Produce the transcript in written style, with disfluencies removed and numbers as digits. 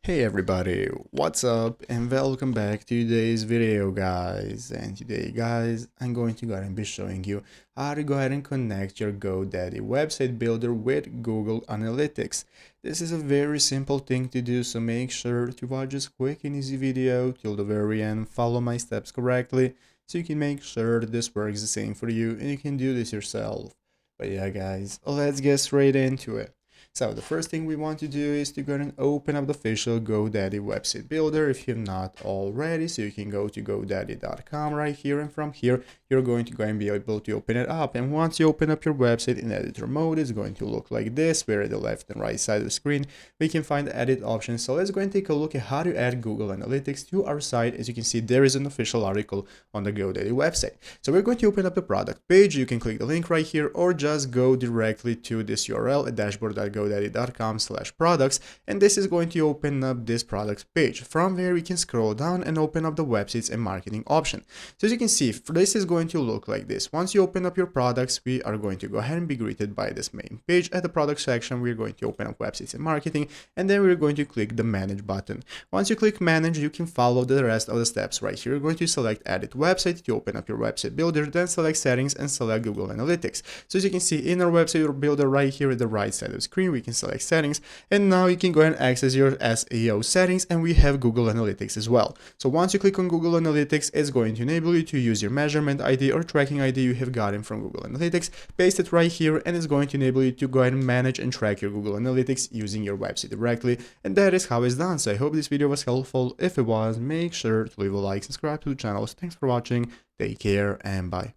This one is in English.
Hey everybody, what's up and welcome back to today's video guys. And today guys, I'm going to go ahead and be showing you how to go ahead and connect your GoDaddy website builder with Google Analytics. This is a very simple thing to do, so make sure to watch this quick and easy video till the very end, follow my steps correctly so you can make sure that this works the same for you and you can do this yourself. But yeah guys, let's get straight into it. So the first thing we want to do is to go and open up the official GoDaddy website builder if you've not already. So you can go to godaddy.com right here, and from here you're going to go and be able to open it up. And once you open up your website in editor mode, it's going to look like this, where at the left and right side of the screen we can find the edit options. So let's go and take a look at how to add Google Analytics to our site. As you can see, there is an official article on the GoDaddy website. So we're going to open up the product page. You can click the link right here or just go directly to this URL at dashboard.godaddy.com/products, and this is going to open up this products page. From where we can scroll down and open up the websites and marketing option. So as you can see, this is going to look like this. Once you open up your products, we are going to go ahead and be greeted by this main page. At the product section, we're going to open up websites and marketing, and then we're going to click the manage button. Once you click manage, you can follow the rest of the steps right here. You're going to select edit website to open up your website builder, then select settings and select Google Analytics. So as you can see, in our website builder right here at the right side of the screen, we can select settings, and now you can go and access your SEO settings, and we have Google Analytics as well. So once you click on Google Analytics, it's going to enable you to use your measurement ID or tracking ID you have gotten from Google Analytics, paste it right here, and it's going to enable you to go ahead and manage and track your Google Analytics using your website directly. And that is how it's done. So I hope this video was helpful. If it was, make sure to leave a like, subscribe to the channel. So thanks for watching, take care, and bye.